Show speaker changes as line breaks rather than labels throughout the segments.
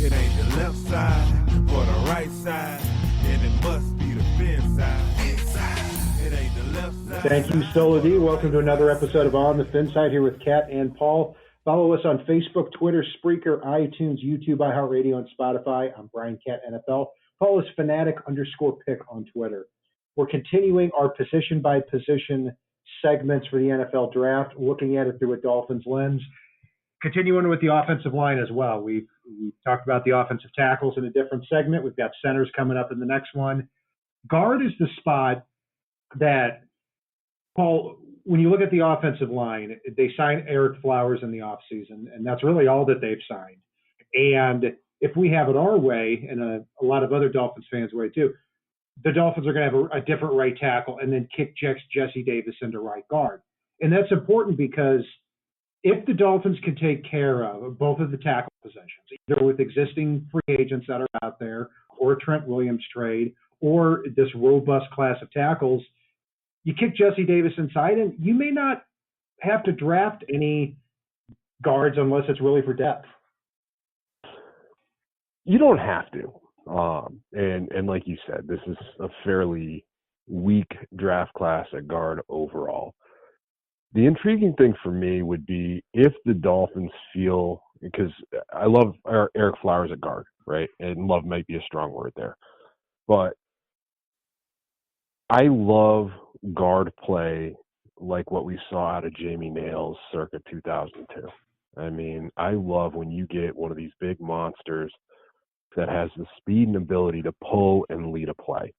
It ain't the left side or the right side, and it must be the FinSide. It ain't the left side.
Thank you, Solo D. Welcome to another episode of On the FinSide here with Kat and Paul. Follow us on Facebook, Twitter, Spreaker, iTunes, YouTube, iHeartRadio, and Spotify. I'm Brian Cat NFL. Follow us fanatic_pick on Twitter. We're continuing our position-by-position segments for the NFL draft, looking at it through a Dolphins lens. Continuing with the offensive line as well. We've talked about the offensive tackles in a different segment. We've got centers coming up in the next one. Guard is the spot that, Paul, when you look at the offensive line, they signed Eric Flowers in the offseason, and that's really all that they've signed. And if we have it our way, and a lot of other Dolphins fans' way too, the Dolphins are going to have a different right tackle and then kick Jesse Davis into right guard. And that's important because if the Dolphins can take care of both of the tackle positions, either with existing free agents that are out there or Trent Williams trade or this robust class of tackles, you kick Jesse Davis inside and you may not have to draft any guards unless it's really for depth.
You don't have to. And like you said, this is a fairly weak draft class at guard overall. The intriguing thing for me would be if the Dolphins feel, because I love Eric Flowers at guard, right? And love might be a strong word there. But I love guard play like what we saw out of Jamie Nails circa 2002. I mean, I love when you get one of these big monsters that has the speed and ability to pull and lead a play.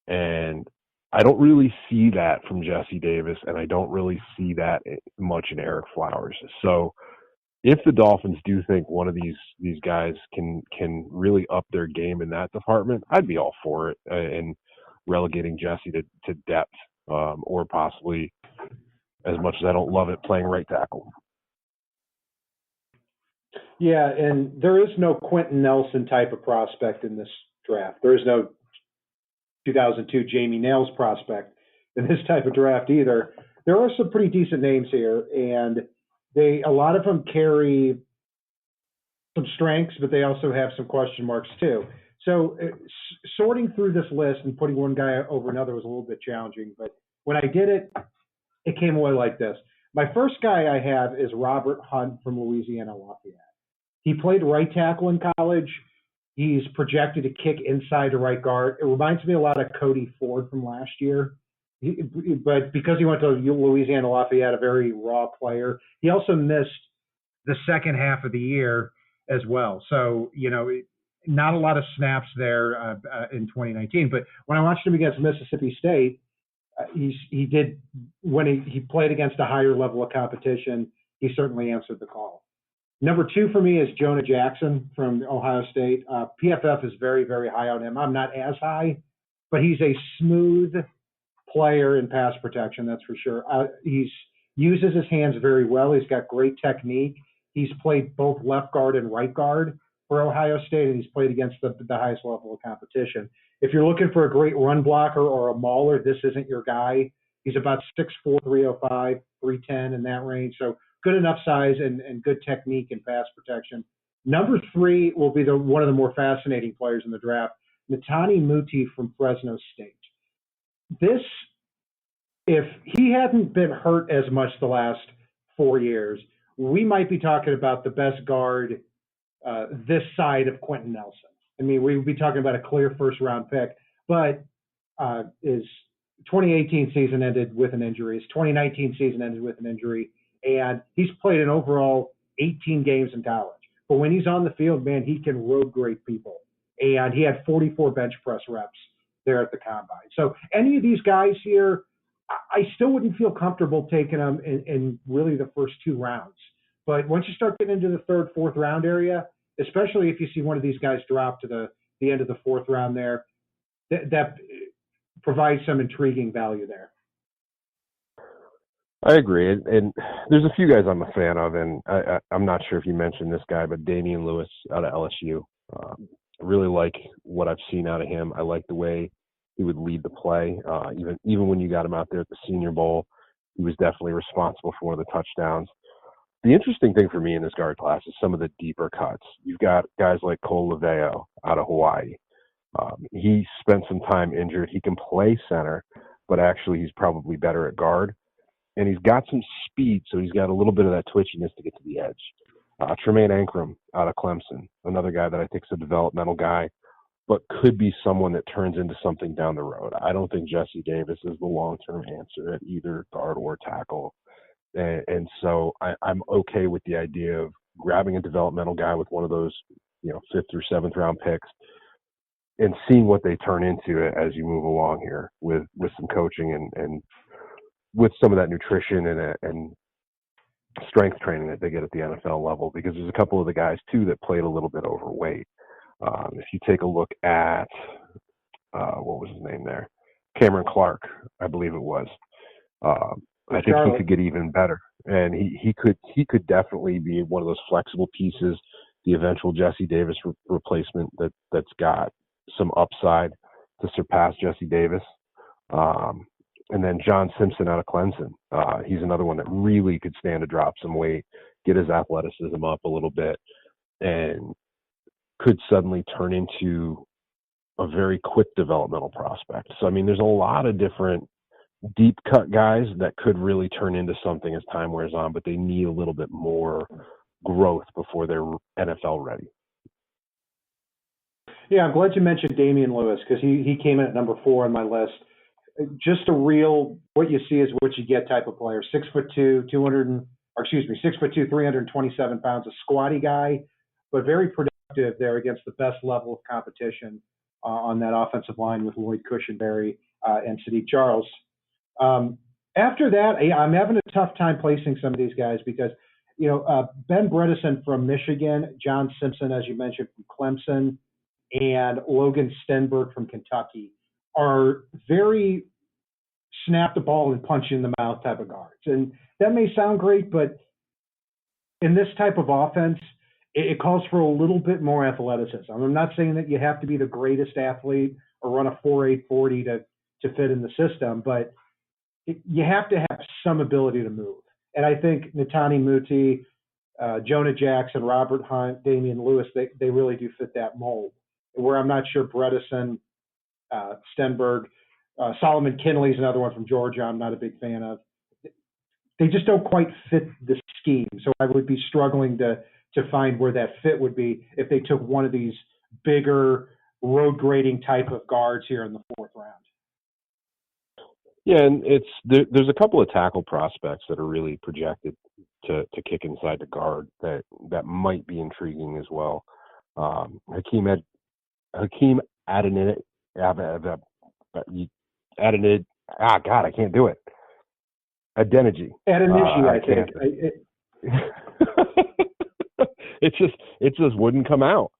And I don't really see that from Jesse Davis, and I don't really see that much in Eric Flowers. So if the Dolphins do think one of these guys can really up their game in that department, I'd be all for it, and relegating Jesse to depth, or possibly, as much as I don't love it, playing right tackle.
Yeah, and there is no Quentin Nelson type of prospect in this draft. There is no 2002 Jamie Nails prospect in this type of draft either. There are some pretty decent names here, and a lot of them carry some strengths, but they also have some question marks too. So sorting through this list and putting one guy over another was a little bit challenging, but when I did it, it came away like this. My first guy I have is Robert Hunt from Louisiana Lafayette. He played right tackle in college. He's projected to kick inside to right guard. It reminds me a lot of Cody Ford from last year. But because he went to Louisiana Lafayette, a very raw player, he also missed the second half of the year as well. So, not a lot of snaps there in 2019. But when I watched him against Mississippi State, he did, when he played against a higher level of competition, he certainly answered the call. Number two for me is Jonah Jackson from Ohio State. PFF is very, very high on him. I'm not as high, but he's a smooth player in pass protection, that's for sure. He uses his hands very well. He's got great technique. He's played both left guard and right guard for Ohio State, and he's played against the highest level of competition. If you're looking for a great run blocker or a mauler, this isn't your guy. He's about 6'4", 305, 310 in that range. So good enough size and good technique in pass protection. Number three will be one of the more fascinating players in the draft, Netani Muti from Fresno State. This, if he hadn't been hurt as much the last 4 years, we might be talking about the best guard this side of Quentin Nelson. I mean, we would be talking about a clear first-round pick, but his 2018 season ended with an injury. His 2019 season ended with an injury. And he's played an overall 18 games in college. But when he's on the field, man, he can road grade people. And he had 44 bench press reps there at the combine. So any of these guys here, I still wouldn't feel comfortable taking them in really the first 2 rounds. But once you start getting into the third, fourth round area, especially if you see one of these guys drop to the end of the fourth round there, that provides some intriguing value there.
I agree, and there's a few guys I'm a fan of, and I'm not sure if you mentioned this guy, but Damian Lewis out of LSU. I really like what I've seen out of him. I like the way he would lead the play. Even when you got him out there at the Senior Bowl, he was definitely responsible for one of the touchdowns. The interesting thing for me in this guard class is some of the deeper cuts. You've got guys like Cole Leveo out of Hawaii. He spent some time injured. He can play center, but actually he's probably better at guard. And he's got some speed, so he's got a little bit of that twitchiness to get to the edge. Tremaine Ankrum out of Clemson, another guy that I think is a developmental guy, but could be someone that turns into something down the road. I don't think Jesse Davis is the long-term answer at either guard or tackle. And so I'm okay with the idea of grabbing a developmental guy with one of those, 5th or 7th round picks and seeing what they turn into as you move along here with some coaching and with some of that nutrition and strength training that they get at the NFL level, because there's a couple of the guys too that played a little bit overweight. If you take a look at what was his name there, Cameron Clark, I believe it was. I think he could get even better, and he could definitely be one of those flexible pieces, the eventual Jesse Davis replacement that's got some upside to surpass Jesse Davis. And then John Simpson out of Clemson. He's another one that really could stand to drop some weight, get his athleticism up a little bit, and could suddenly turn into a very quick developmental prospect. So, I mean, there's a lot of different deep cut guys that could really turn into something as time wears on, but they need a little bit more growth before they're NFL ready.
Yeah, I'm glad you mentioned Damian Lewis, because he came in at number 4 on my list. Just a real, what you see is what you get type of player. 6'2", 6'2", 327 pounds, a squatty guy, but very productive there against the best level of competition on that offensive line with Lloyd Cushenberry and Sadiq Charles. After that, I'm having a tough time placing some of these guys because, Ben Bredesen from Michigan, John Simpson, as you mentioned, from Clemson, and Logan Stenberg from Kentucky are very snap the ball and punch in the mouth type of guards. And that may sound great, but in this type of offense, it calls for a little bit more athleticism. I'm not saying that you have to be the greatest athlete or run a 4.8 40 to fit in the system, but you have to have some ability to move. And I think Netani Muti, Jonah Jackson, Robert Hunt, Damian Lewis, they really do fit that mold. Where I'm not sure Bredesen, Stenberg, Solomon Kinley's another one from Georgia I'm not a big fan of. They just don't quite fit the scheme. So I would be struggling to find where that fit would be if they took one of these bigger road grading type of guards here in the 4th round.
Yeah, and there's a couple of tackle prospects that are really projected to kick inside the guard that might be intriguing as well. Hakeem Adeniji. I can't do it. Adeniji,
I think.
It just wouldn't come out.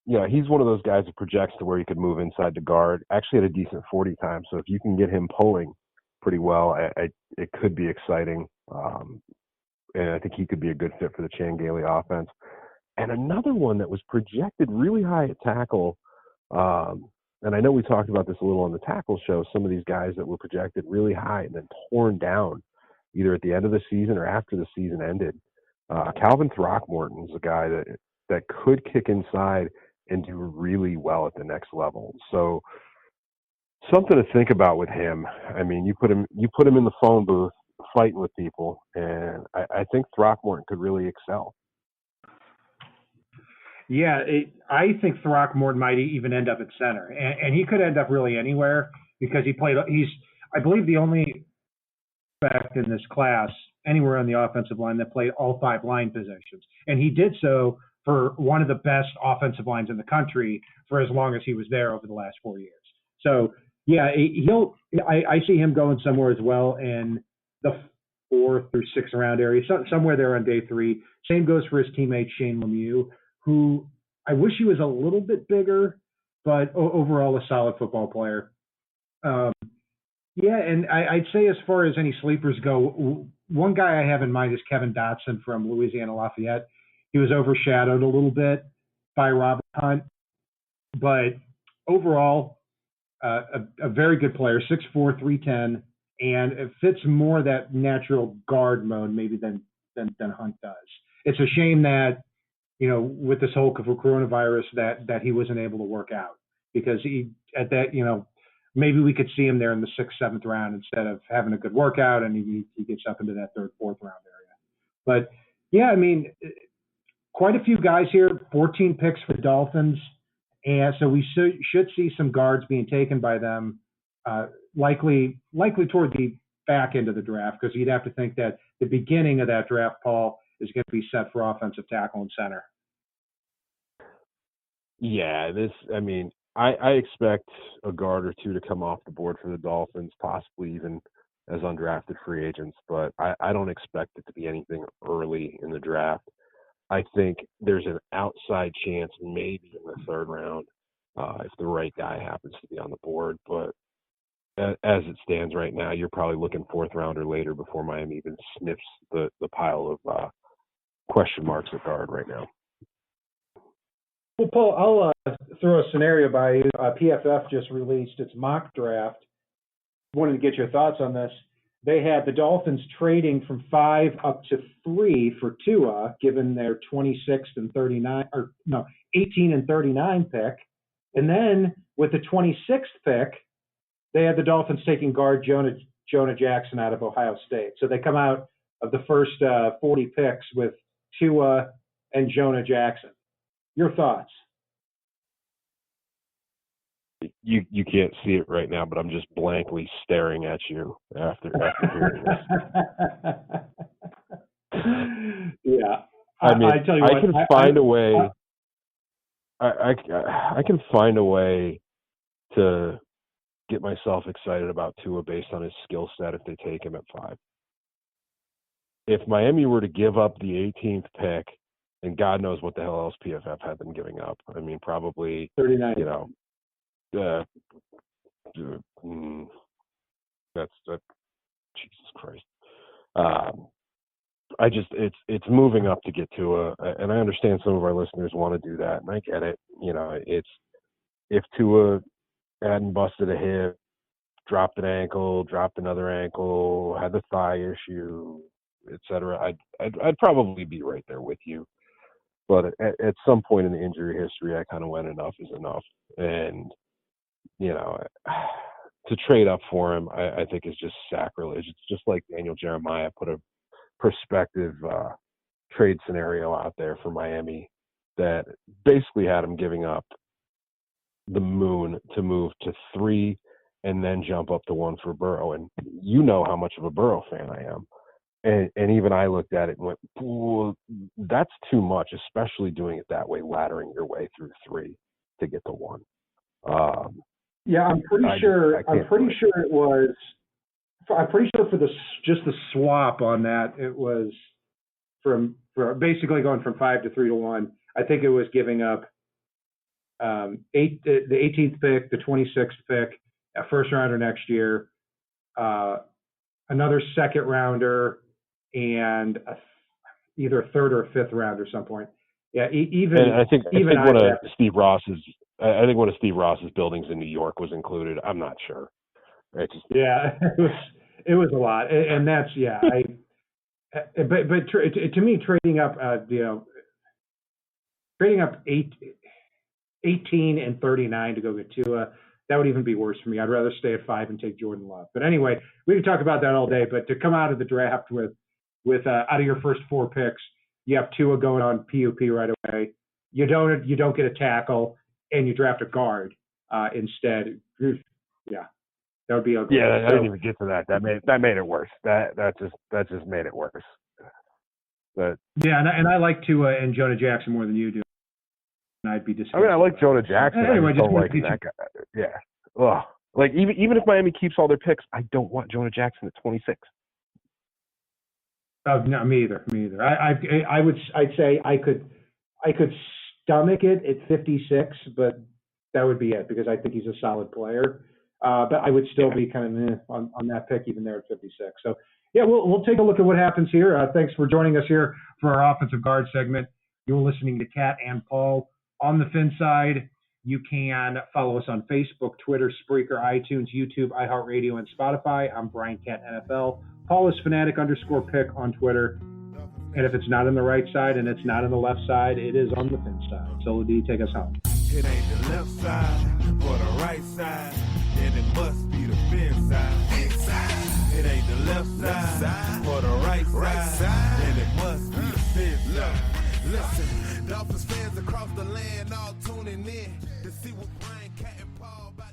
He's one of those guys that projects to where he could move inside the guard. Actually, at a decent 40 time. So if you can get him pulling pretty well, it could be exciting. And I think he could be a good fit for the Chan Gailey offense. And another one that was projected really high at tackle, and I know we talked about this a little on the tackle show, some of these guys that were projected really high and then torn down either at the end of the season or after the season ended. Calvin Throckmorton is a guy that could kick inside and do really well at the next level. So something to think about with him. I mean, you put him in the phone booth fighting with people, and I think Throckmorton could really excel.
Yeah, I think Throckmorton might even end up at center, and he could end up really anywhere because he's, I believe, the only back in this class anywhere on the offensive line that played all 5 line positions, and he did so for one of the best offensive lines in the country for as long as he was there over the last 4 years. So yeah, I see him going somewhere as well in the 4th or 6th round area, somewhere there on day 3. Same goes for his teammate Shane Lemieux, who I wish he was a little bit bigger, but overall a solid football player. Yeah, and I'd say as far as any sleepers go, one guy I have in mind is Kevin Dotson from Louisiana Lafayette. He was overshadowed a little bit by Robert Hunt, but overall, a very good player, 6'4", 310, and it fits more that natural guard mode maybe than Hunt does. It's a shame that, with this whole coronavirus that he wasn't able to work out, because maybe we could see him there in the 6th, 7th round instead of having a good workout, and he gets up into that 3rd, 4th round area. But yeah, I mean, quite a few guys here, 14 picks for the Dolphins, and so we should see some guards being taken by them, likely toward the back end of the draft, because you'd have to think that the beginning of that draft, Paul, is going to be set for offensive tackle and center.
Yeah, I expect a guard or two to come off the board for the Dolphins, possibly even as undrafted free agents, but I don't expect it to be anything early in the draft. I think there's an outside chance maybe in the 3rd round if the right guy happens to be on the board, but as it stands right now, you're probably looking 4th round or later before Miami even sniffs the pile of question marks at guard right now.
Well, Paul, I'll throw a scenario by you. PFF just released its mock draft. Wanted to get your thoughts on this. They had the Dolphins trading from 5 up to 3 for Tua, given their 26th and 18 and 39 pick. And then with the 26th pick, they had the Dolphins taking guard Jonah Jackson out of Ohio State. So they come out of the first 40 picks with Tua and Jonah Jackson. Your thoughts?
You can't see it right now, but I'm just blankly staring at you after hearing this.
Yeah,
I
tell you
I
what,
can find a way. I can find a way to get myself excited about Tua based on his skill set if they take him at 5. If Miami were to give up the 18th pick, and God knows what the hell else PFF had them giving up. I mean, probably
39.
That's Jesus Christ. It's moving up to get Tua, and I understand some of our listeners want to do that, and I get it. It's if Tua hadn't busted a hip, dropped an ankle, dropped another ankle, had the thigh issue, etc., I'd probably be right there with you. But at some point in the injury history, I kind of went enough is enough, and to trade up for him, I think is just sacrilege. It's just like Daniel Jeremiah put a prospective trade scenario out there for Miami that basically had him giving up the moon to move to 3 and then jump up to 1 for Burrow. And you know how much of a Burrow fan I am. And even I looked at it and went, well, that's too much, especially doing it that way, laddering your way through 3 to get to 1.
Yeah, I'm pretty sure it was. I'm pretty sure for just the swap on that, it was for basically going from 5 to 3 to 1. I think it was giving up the 18th pick, the 26th pick, a 1st rounder next year, another 2nd rounder, and either a 3rd or a 5th round or some point. Yeah,
and I think one of Steve Ross's buildings in New York was included. I'm not sure. It
was a lot, and that's but to me, trading up, trading up 18 and 39 to go get Tua, that would even be worse for me. I'd rather stay at 5 and take Jordan Love. But anyway, we can talk about that all day. But to come out of the draft with out of your first 4 picks, you have Tua going on PUP right away. You don't get a tackle, and you draft a guard instead. Yeah, that would be ugly.
Yeah, I didn't even get to that. That made it worse. That just made it worse. But
yeah, and I like Tua and Jonah Jackson more than you do. And I'd be disgusted.
I mean, I like Jonah Jackson.
Anyway,
I just don't like that guy. Yeah. Ugh. Like even if Miami keeps all their picks, I don't want Jonah Jackson at 26.
Oh, no, me either. I'd say I could stomach it at 56, but that would be it because I think he's a solid player. But I would still be kind of on that pick even there at 56. So yeah, we'll take a look at what happens here. Thanks for joining us here for our offensive guard segment. You were listening to Kat and Paul on the FinSide You can follow us on Facebook, Twitter, Spreaker, iTunes, YouTube, iHeartRadio, and Spotify. I'm Brian Cat NFL. Call us Fanatic_Pick on Twitter. And if it's not on the right side and it's not on the left side, it is on the FinSide. So, D, take us home.
It ain't the left side or the right side, then it must be the FinSide. It ain't the left side or the right side, then it must be the FinSide. Listen, Dolphins fans across the land all tuning in to see what Brian Cat and Paul about.